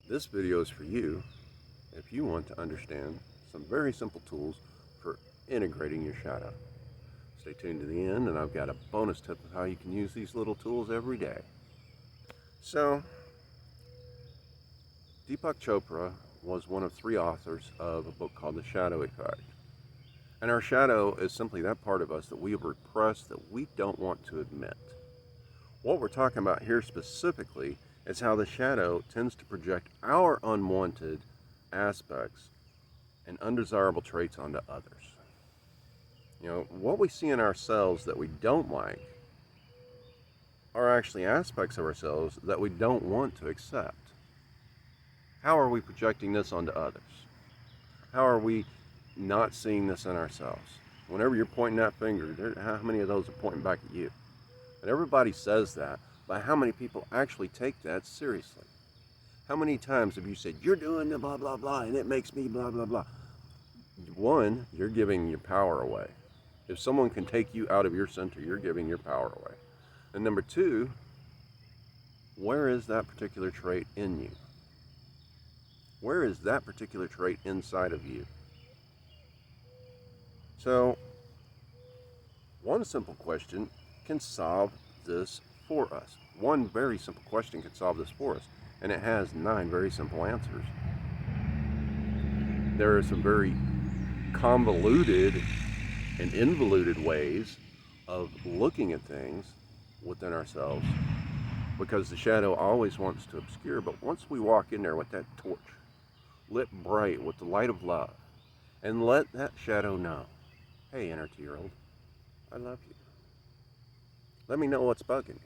This video is for you if you want to understand some very simple tools for integrating your shadow. Stay tuned to the end, and I've got a bonus tip of how you can use these little tools every day. So, Deepak Chopra was one of 3 authors of a book called The Shadow Effect. And our shadow is simply that part of us that we have repressed, that we don't want to admit. What we're talking about here specifically is how the shadow tends to project our unwanted aspects and undesirable traits onto others. You know, what we see in ourselves that we don't like are actually aspects of ourselves that we don't want to accept. How are we projecting this onto others? How are we not seeing this in ourselves? Whenever you're pointing that finger, how many of those are pointing back at you? And everybody says that, but how many people actually take that seriously? How many times have you said, you're doing the blah, blah, blah, and it makes me blah, blah, blah? One, you're giving your power away. If someone can take you out of your center, you're giving your power away. And number 2, where is that particular trait in you? Where is that particular trait inside of you? So, one simple question can solve this for us. One very simple question can solve this for us, and it has 9 very simple answers. There are some very convoluted and involuted ways of looking at things within ourselves, because the shadow always wants to obscure. But once we walk in there with that torch lit bright with the light of love, and let that shadow know, hey, inner 2-year-old, I love you. Let me know what's bugging you.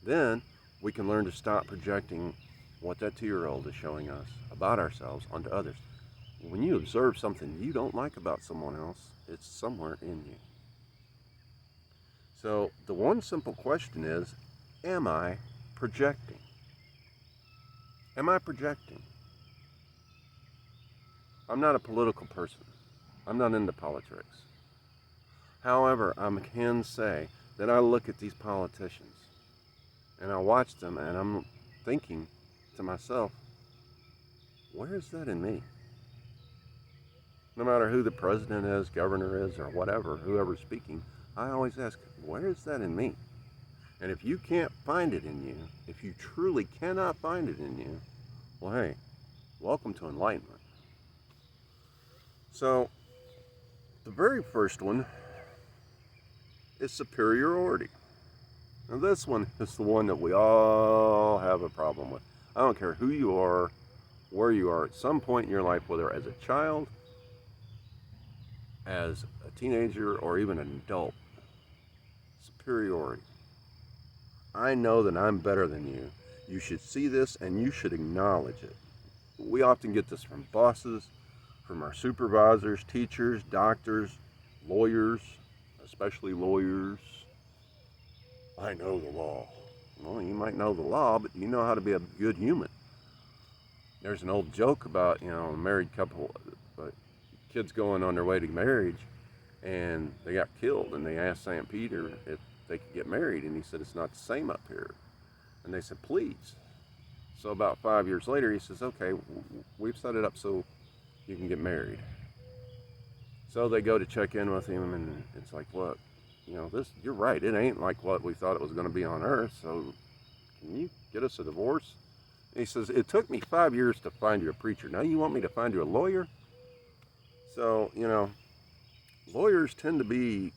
Then we can learn to stop projecting what that 2-year-old is showing us about ourselves onto others. When you observe something you don't like about someone else, it's somewhere in you. So the one simple question is, am I projecting? Am I projecting? I'm not a political person. I'm not into politics. However, I can say that I look at these politicians and I watch them and I'm thinking to myself, where is that in me? No matter who the president is, governor is, or whatever, whoever's speaking, I always ask, where is that in me? And if you can't find it in you, if you truly cannot find it in you, well, hey, welcome to enlightenment. So, the very first one is superiority. Now this one is the one that we all have a problem with. I don't care who you are, where you are, at some point in your life, whether as a child, as a teenager, or even an adult. Superiority. I know that I'm better than you. You should see this and you should acknowledge it. We often get this from bosses, from our supervisors, teachers, doctors, lawyers, especially lawyers. I know the law. Well, you might know the law, but you know how to be a good human. There's an old joke about, a married couple, kids going on their way to marriage, and they got killed, and they asked St. Peter if they could get married, and he said, it's not the same up here. And they said, please. So about 5 years later, he says, okay, we've set it up so you can get married. So they go to check in with him, and it's like, look, you're right, it ain't like what we thought it was going to be on earth, so can you get us a divorce? And he says, it took me 5 years to find you a preacher. Now you want me to find you a lawyer? So, lawyers tend to be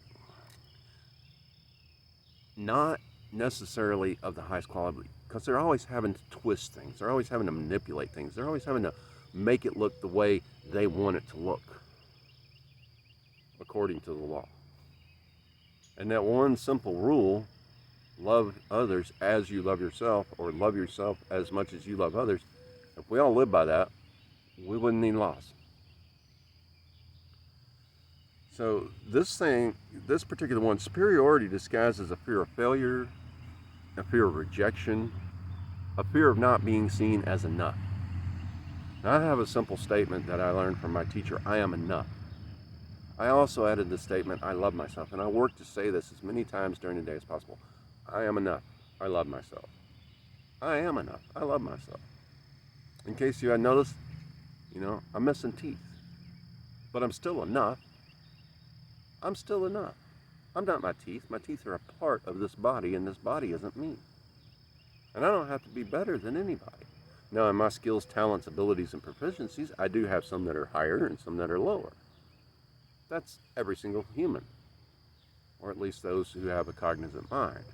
not necessarily of the highest quality, because they're always having to twist things. They're always having to manipulate things. They're always having to make it look the way they want it to look, according to the law. And that one simple rule, love others as you love yourself, or love yourself as much as you love others, if we all live by that, we wouldn't need laws. So this particular one, superiority disguised as a fear of failure, a fear of rejection, a fear of not being seen as enough. Now, I have a simple statement that I learned from my teacher, I am enough. I also added the statement, I love myself, and I work to say this as many times during the day as possible. I am enough. I love myself. I am enough. I love myself. In case you had noticed, I'm missing teeth. But I'm still enough. I'm still enough. I'm not my teeth. My teeth are a part of this body, and this body isn't me. And I don't have to be better than anybody. Now, in my skills, talents, abilities, and proficiencies, I do have some that are higher and some that are lower. That's every single human, or at least those who have a cognizant mind.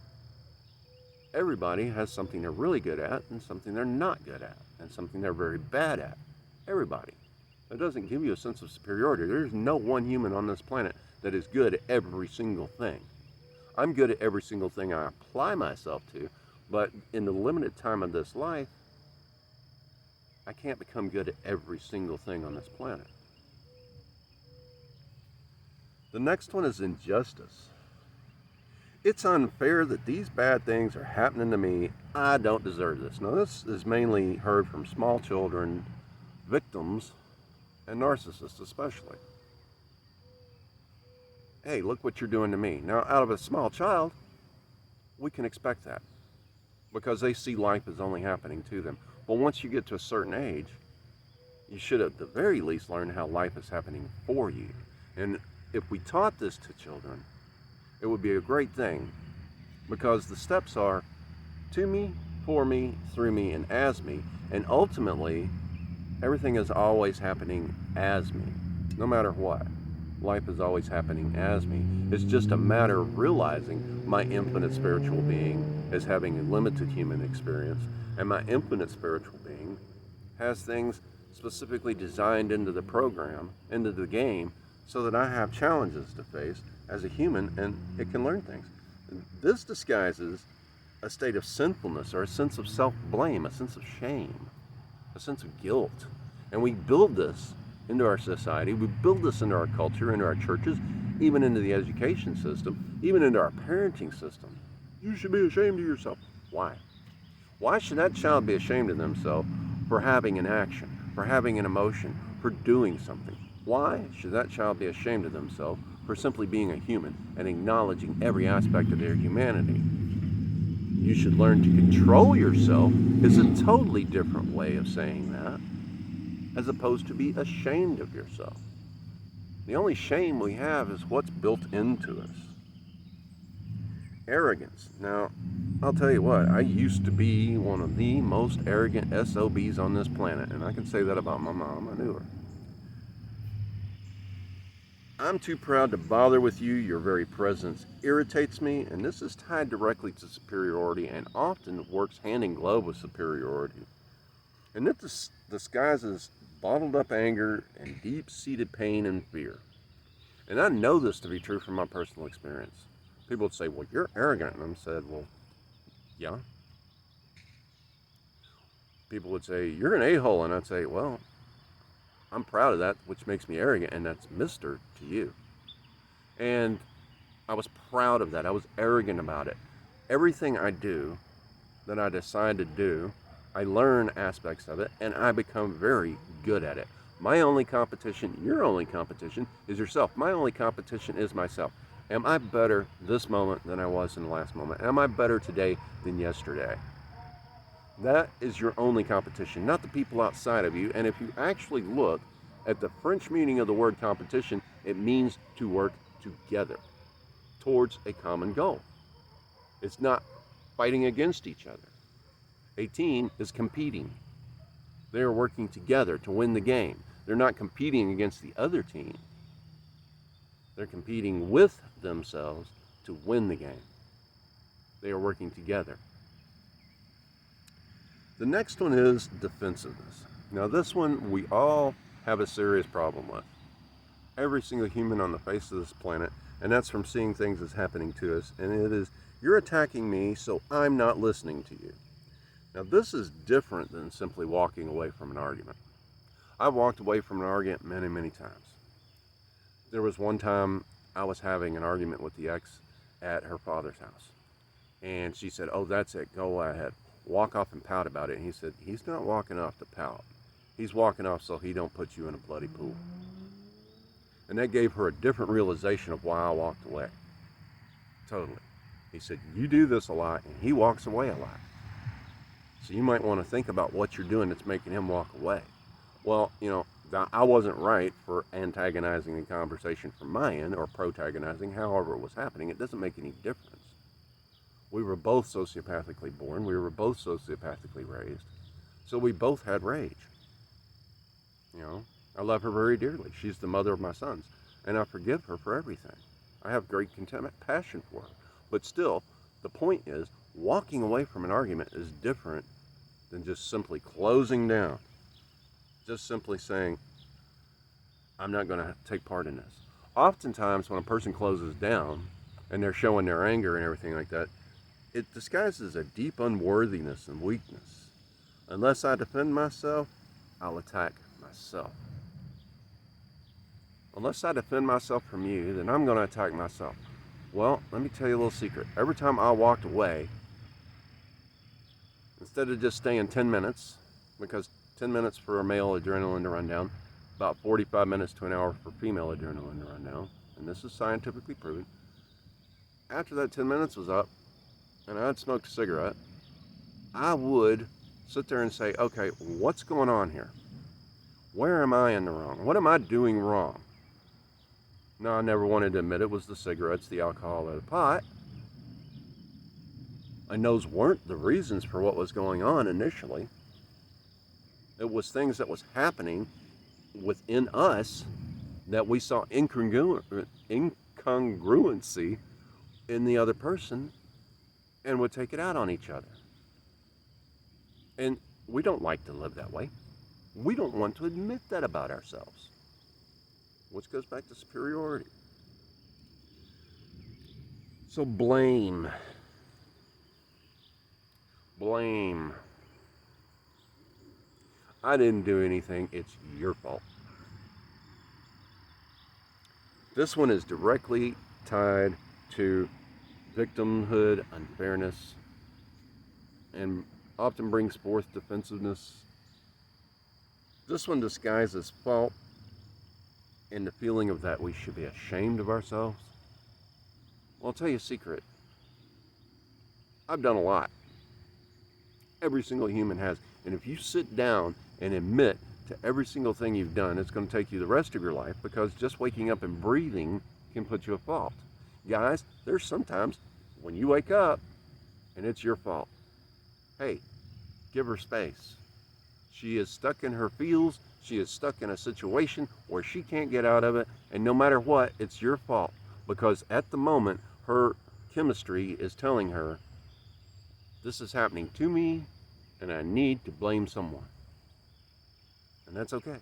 Everybody has something they're really good at and something they're not good at, and something they're very bad at. Everybody. That doesn't give you a sense of superiority. There's no one human on this planet that is good at every single thing. I'm good at every single thing I apply myself to, but in the limited time of this life, I can't become good at every single thing on this planet. The next one is injustice. It's unfair that these bad things are happening to me. I don't deserve this. Now, this is mainly heard from small children, victims, and narcissists especially. Hey, look what you're doing to me. Now, out of a small child, we can expect that because they see life as only happening to them. But once you get to a certain age, you should at the very least learn how life is happening for you. And if we taught this to children, it would be a great thing, because the steps are to me, for me, through me, and as me. And ultimately, everything is always happening as me, no matter what. Life is always happening as me. It's just a matter of realizing my infinite spiritual being is having a limited human experience, and my infinite spiritual being has things specifically designed into the program, into the game, so that I have challenges to face as a human, and it can learn things. This disguises a state of sinfulness or a sense of self-blame, a sense of shame, a sense of guilt. And we build this into our society, we build this into our culture, into our churches, even into the education system, even into our parenting system. You should be ashamed of yourself. Why? Why should that child be ashamed of themselves for having an action, for having an emotion, for doing something? Why should that child be ashamed of themselves for simply being a human and acknowledging every aspect of their humanity? You should learn to control yourself is a totally different way of saying that, as opposed to be ashamed of yourself. The only shame we have is what's built into us. Arrogance. Now, I'll tell you what, I used to be one of the most arrogant SOBs on this planet, and I can say that about my mom. I knew her. I'm too proud to bother with you. Your very presence irritates me, and this is tied directly to superiority and often works hand in glove with superiority. And it disguises bottled up anger and deep-seated pain and fear. And I know this to be true from my personal experience. People would say, well, you're arrogant. And I said, well, yeah. People would say, you're an a-hole. And I'd say, well, I'm proud of that, which makes me arrogant, and that's Mr. to you. And I was proud of that. I was arrogant about it. Everything I do that I decide to do, I learn aspects of it, and I become very good at it. My only competition, your only competition, is yourself. My only competition is myself. Am I better this moment than I was in the last moment? Am I better today than yesterday? That is your only competition, not the people outside of you. And if you actually look at the French meaning of the word competition, it means to work together towards a common goal. It's not fighting against each other. A team is competing. They are working together to win the game. They're not competing against the other team. They're competing with themselves to win the game. They are working together. The next one is defensiveness. Now this one we all have a serious problem with. Every single human on the face of this planet, and that's from seeing things as happening to us, and it is, you're attacking me, so I'm not listening to you. Now this is different than simply walking away from an argument. I've walked away from an argument many, many times. There was one time I was having an argument with the ex at her father's house, and she said, oh, that's it, go ahead. Walk off and pout about it. And he said, he's not walking off to pout. He's walking off so he don't put you in a bloody pool. And that gave her a different realization of why I walked away. Totally. He said, you do this a lot, and he walks away a lot. So you might want to think about what you're doing that's making him walk away. Well, I wasn't right for antagonizing the conversation from my end or protagonizing, however it was happening. It doesn't make any difference. We were both sociopathically born. We were both sociopathically raised. So we both had rage. I love her very dearly. She's the mother of my sons. And I forgive her for everything. I have great contentment, passion for her. But still, the point is, walking away from an argument is different than just simply closing down. Just simply saying, I'm not going to take part in this. Oftentimes, when a person closes down and they're showing their anger and everything like that, it disguises a deep unworthiness and weakness. Unless I defend myself, I'll attack myself. Unless I defend myself from you, then I'm going to attack myself. Well, let me tell you a little secret. Every time I walked away, instead of just staying 10 minutes, because 10 minutes for a male adrenaline to run down, about 45 minutes to an hour for female adrenaline to run down, and this is scientifically proven. After that 10 minutes was up, and I'd smoked a cigarette, I would sit there and say, okay, what's going on here? Where am I in the wrong? What am I doing wrong? No, I never wanted to admit it was the cigarettes, the alcohol, or the pot. And those weren't the reasons for what was going on initially. It was things that was happening within us that we saw incongruency in the other person and would take it out on each other. And we don't like to live that way. We don't want to admit that about ourselves, which goes back to superiority. So blame. I didn't do anything. It's your fault. This one is directly tied to victimhood, unfairness, and often brings forth defensiveness. This one disguises fault and the feeling of that we should be ashamed of ourselves. Well, I'll tell you a secret. I've done a lot. Every single human has. And if you sit down and admit to every single thing you've done, it's going to take you the rest of your life, because just waking up and breathing can put you at fault. Guys, there's sometimes when you wake up and it's your fault. Hey, give her space. She is stuck in her feels. She is stuck in a situation where she can't get out of it. And no matter what, it's your fault. Because at the moment, her chemistry is telling her, this is happening to me, and I need to blame someone. And that's okay.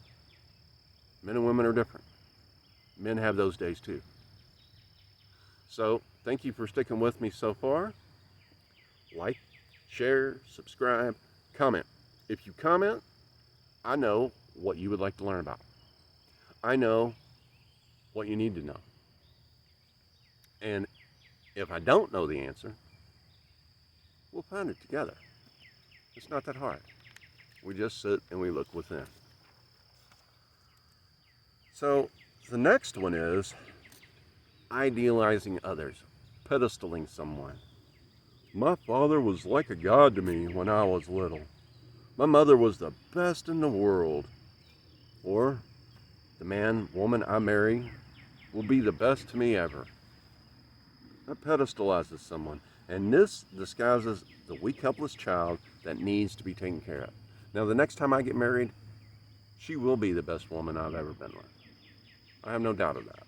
Men and women are different. Men have those days too. So, thank you for sticking with me so far. Like, share, subscribe, comment. If you comment, I know what you would like to learn about. I know what you need to know. And if I don't know the answer, we'll find it together. It's not that hard. We just sit and we look within. So the next one is idealizing others, pedestaling someone. My father was like a god to me when I was little. My mother was the best in the world. Or the man, woman I marry will be the best to me ever. That pedestalizes someone. And this disguises the weak, helpless child that needs to be taken care of. Now, the next time I get married, she will be the best woman I've ever been with. I have no doubt of that.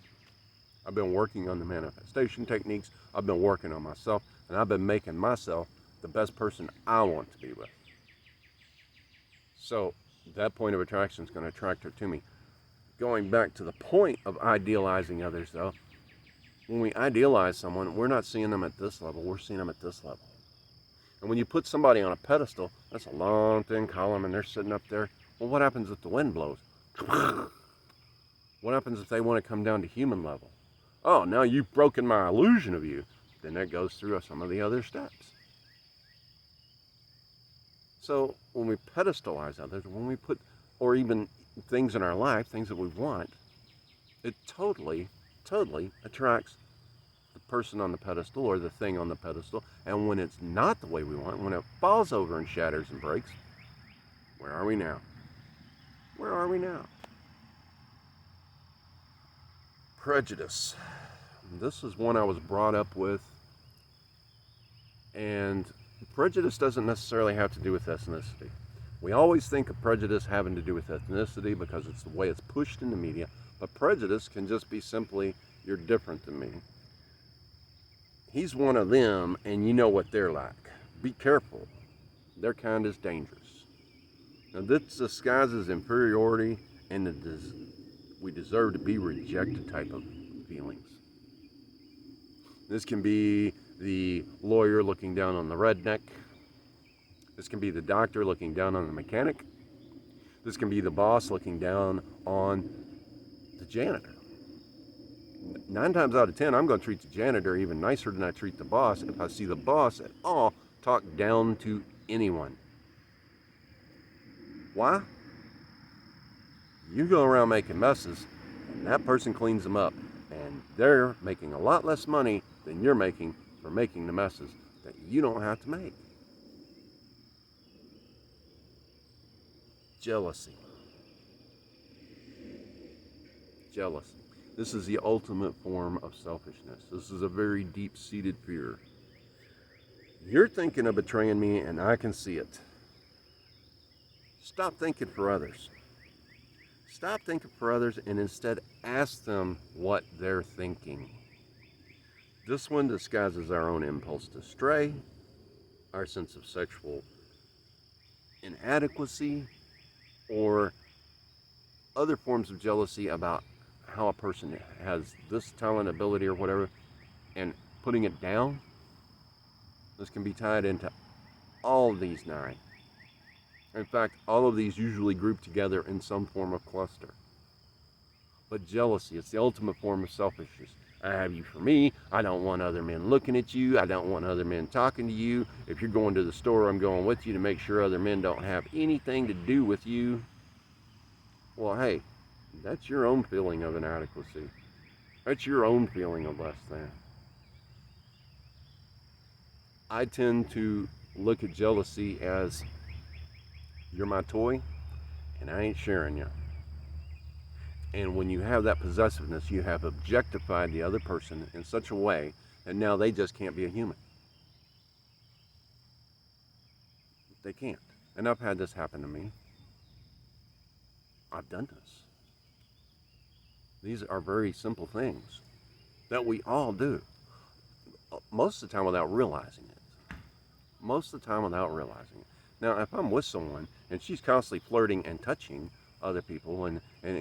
I've been working on the manifestation techniques. I've been working on myself. And I've been making myself the best person I want to be with. So that point of attraction is going to attract her to me. Going back to the point of idealizing others, though, when we idealize someone, we're not seeing them at this level. We're seeing them at this level. And when you put somebody on a pedestal, that's a long, thin column, and they're sitting up there. Well, what happens if the wind blows? What happens if they want to come down to human level? Oh, now you've broken my illusion of you. Then that goes through some of the other steps. So when we pedestalize others, when we put, or even things in our life, things that we want, it totally attracts the person on the pedestal or the thing on the pedestal, and when it's not the way we want, when it falls over and shatters and breaks, where are we now? Where are we now? Prejudice. This is one I was brought up with, and prejudice doesn't necessarily have to do with ethnicity. We always think of prejudice having to do with ethnicity because it's the way it's pushed in the media, but prejudice can just be simply, you're different than me. He's one of them, and you know what they're like. Be careful. Their kind is dangerous. Now, this disguises inferiority and we deserve to be rejected type of feelings. This can be the lawyer looking down on the redneck. This can be the doctor looking down on the mechanic. This can be the boss looking down on the janitor. 9 times out of 10, I'm going to treat the janitor even nicer than I treat the boss if I see the boss at all talk down to anyone. Why? You go around making messes, and that person cleans them up, and they're making a lot less money than you're making for making the messes that you don't have to make. Jealousy. Jealousy. This is the ultimate form of selfishness. This is a very deep-seated fear. You're thinking of betraying me, and I can see it. Stop thinking for others. Stop thinking for others and instead ask them what they're thinking. This one disguises our own impulse to stray, our sense of sexual inadequacy, or other forms of jealousy about how a person has this talent, ability, or whatever, and putting it down. This can be tied into all of these 9. In fact, all of these usually group together in some form of cluster. But jealousy, it's the ultimate form of selfishness. I have you for me. I don't want other men looking at you. I don't want other men talking to you. If you're going to the store, I'm going with you to make sure other men don't have anything to do with you. Well, hey, that's your own feeling of inadequacy. That's your own feeling of less than. I tend to look at jealousy as, you're my toy, and I ain't sharing you. And when you have that possessiveness, you have objectified the other person in such a way that now they just can't be a human. They can't. And I've had this happen to me. I've done this. These are very simple things that we all do. Most of the time without realizing it. Most of the time without realizing it. Now, if I'm with someone and she's constantly flirting and touching other people and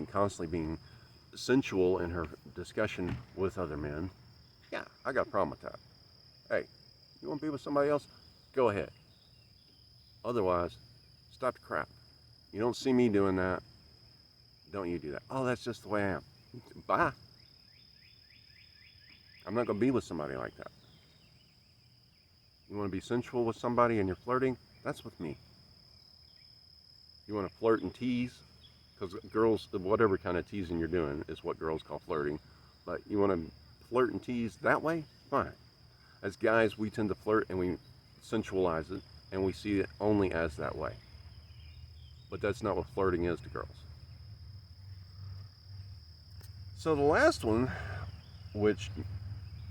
constantly being sensual in her discussion with other men, yeah, I got a problem with that. Hey, you want to be with somebody else? Go ahead. Otherwise, stop the crap. You don't see me doing that. Don't you do that. Oh, that's just the way I am. Bye. I'm not going to be with somebody like that. You want to be sensual with somebody and you're flirting? That's with me. You want to flirt and tease? Because girls, whatever kind of teasing you're doing is what girls call flirting. But you want to flirt and tease that way? Fine. As guys, we tend to flirt and we sensualize it and we see it only as that way. But that's not what flirting is to girls. So the last one, which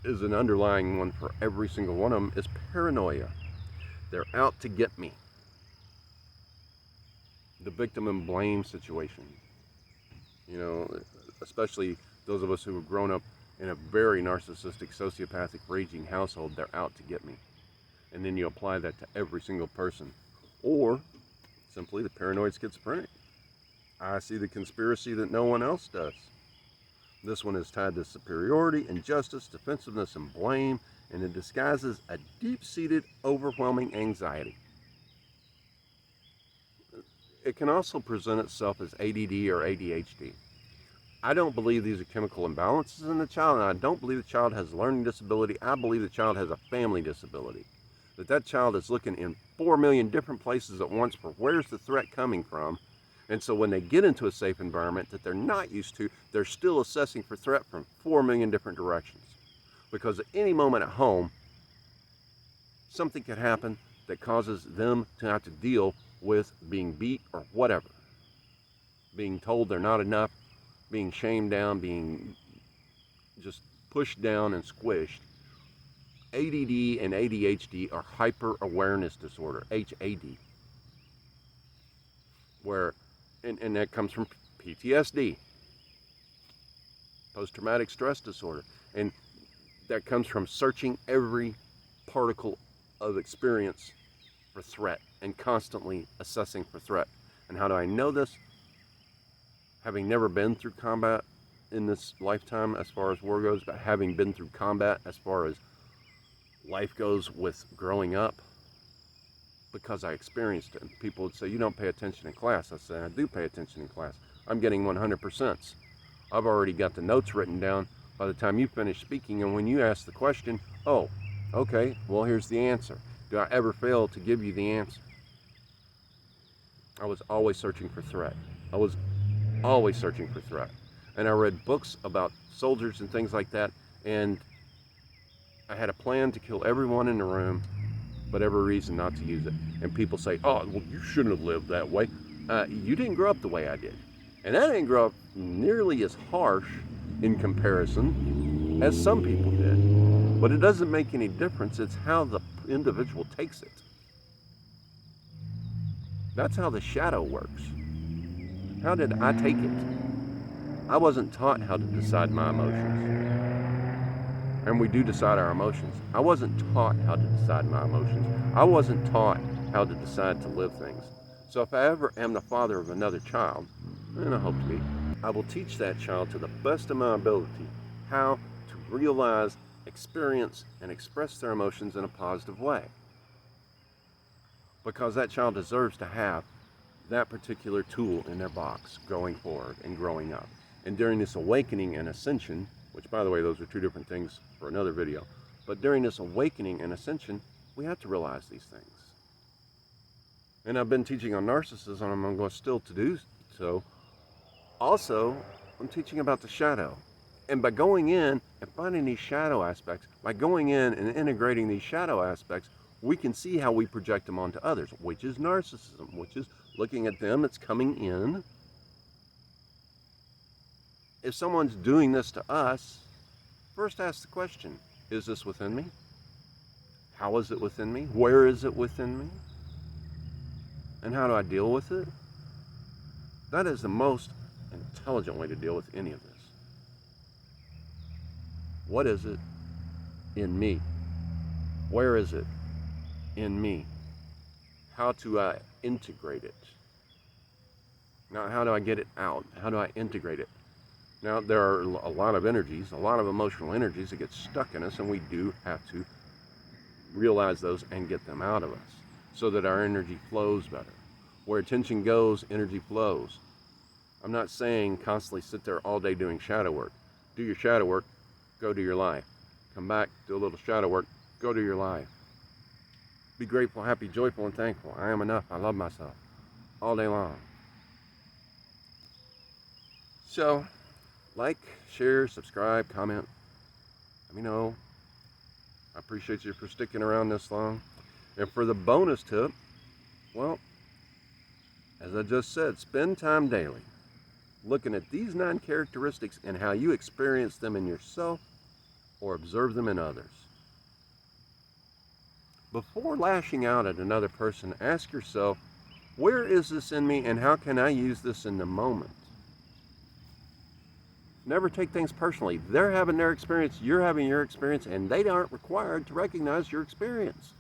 is an underlying one for every single one of them, is paranoia. They're out to get me. The victim and blame situation. You know, especially those of us who have grown up in a very narcissistic, sociopathic, raging household, they're out to get me. And then you apply that to every single person. Or simply the paranoid schizophrenic. I see the conspiracy that no one else does. This one is tied to superiority, injustice, defensiveness, and blame, and it disguises a deep-seated, overwhelming anxiety. It can also present itself as ADD or ADHD. I don't believe these are chemical imbalances in the child, and I don't believe the child has a learning disability. I believe the child has a family disability. That child is looking in 4 million different places at once for where's the threat coming from. And so when they get into a safe environment that they're not used to, they're still assessing for threat from 4 million different directions. Because at any moment at home, something could happen that causes them to have to deal with being beat or whatever. Being told they're not enough, being shamed down, being just pushed down and squished. ADD and ADHD are hyper awareness disorder, HAD, where, and that comes from PTSD, post-traumatic stress disorder, and that comes from searching every particle of experience for threat and constantly assessing for threat. And how do I know this? Having never been through combat in this lifetime as far as war goes, but having been through combat as far as life goes with growing up, because I experienced it. And people would say, you don't pay attention in class. I say, I do pay attention in class. I'm getting 100%. I've already got the notes written down by the time you finish speaking, and when you ask the question, oh, okay, well, here's the answer. Do I ever fail to give you the answer? I was always searching for threat. I was always searching for threat. And I read books about soldiers and things like that, and I had a plan to kill everyone in the room, but every reason not to use it. And people say, oh, well, you shouldn't have lived that way. You didn't grow up the way I did. And I didn't grow up nearly as harsh in comparison as some people did. But it doesn't make any difference. It's how the individual takes it. That's how the shadow works. How did I take it? I wasn't taught how to decide my emotions. And we do decide our emotions. I wasn't taught how to decide my emotions. I wasn't taught how to decide to live things. So if I ever am the father of another child, and I hope to be, I will teach that child to the best of my ability how to realize, experience, and express their emotions in a positive way. Because that child deserves to have that particular tool in their box going forward and growing up. And during this awakening and ascension, which, by the way, those are two different things for another video, but during this awakening and ascension, we have to realize these things. And I've been teaching on narcissism, and I'm going to still to do so. Also, I'm teaching about the shadow. And by going in and finding these shadow aspects, by going in and integrating these shadow aspects, we can see how we project them onto others, which is narcissism, which is looking at them, it's coming in. If someone's doing this to us, first ask the question, is this within me? How is it within me? Where is it within me? And how do I deal with it? That is the most intelligent way to deal with any of this. What is it in me? Where is it in me? How do I integrate it? Now, how do I get it out? How do I integrate it? Now, there are a lot of energies, a lot of emotional energies that get stuck in us, and we do have to realize those and get them out of us so that our energy flows better. Where attention goes, energy flows. I'm not saying constantly sit there all day doing shadow work. Do your shadow work, go do your life. Come back, do a little shadow work, go do your life. Be grateful, happy, joyful, and thankful. I am enough. I love myself all day long. So, like, share, subscribe, comment. Let me know. I appreciate you for sticking around this long. And for the bonus tip, well, as I just said, spend time daily looking at these 9 characteristics and how you experience them in yourself or observe them in others. Before lashing out at another person, ask yourself, where is this in me and how can I use this in the moment? Never take things personally. They're having their experience, you're having your experience, and they aren't required to recognize your experience.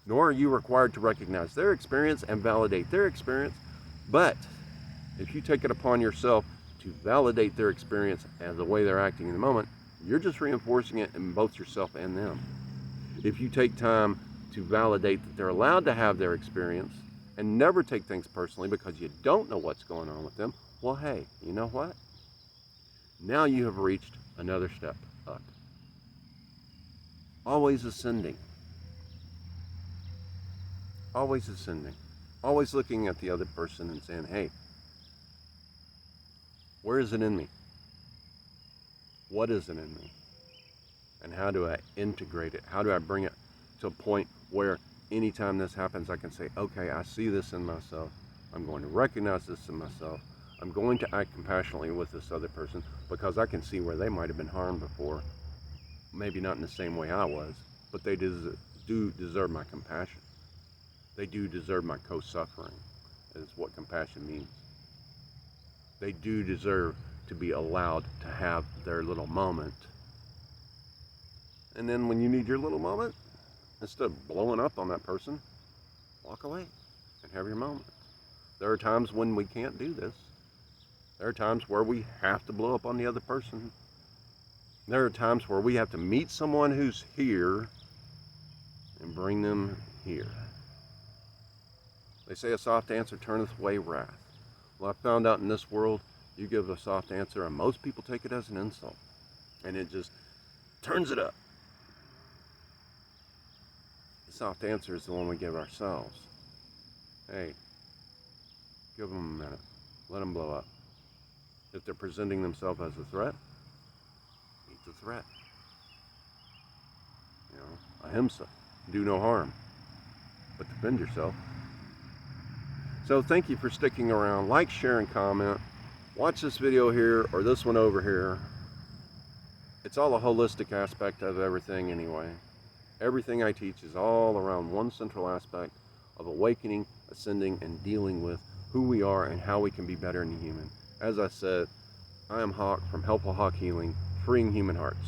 Nor are you required to recognize their experience and validate their experience. But if you take it upon yourself to validate their experience and the way they're acting in the moment, you're just reinforcing it in both yourself and them. If you take time to validate that they're allowed to have their experience and never take things personally because you don't know what's going on with them, well, hey, you know what? Now you have reached another step up. Always ascending. Always ascending. Always looking at the other person and saying, hey, where is it in me? What is it in me? And how do I integrate it? How do I bring it to a point where anytime this happens, I can say, okay, I see this in myself. I'm going to recognize this in myself. I'm going to act compassionately with this other person because I can see where they might have been harmed before. Maybe not in the same way I was, but they do deserve my compassion. They do deserve my co-suffering, is what compassion means. They do deserve to be allowed to have their little moment. And then when you need your little moment, instead of blowing up on that person, walk away and have your moment. There are times when we can't do this. There are times where we have to blow up on the other person. There are times where we have to meet someone who's here and bring them here. They say a soft answer turneth away wrath. Well, I found out in this world, you give a soft answer and most people take it as an insult. And it just turns it up. The soft answer is the one we give ourselves. Hey, give them a minute. Let them blow up. If they're presenting themselves as a threat, meet the threat. You know, ahimsa, do no harm, but defend yourself. So thank you for sticking around. Like, share, and comment. Watch this video here or this one over here. It's all a holistic aspect of everything anyway. Everything I teach is all around one central aspect of awakening, ascending, and dealing with who we are and how we can be better in the human. As I said, I am Hawk from Helpful Hawk Healing, freeing human hearts.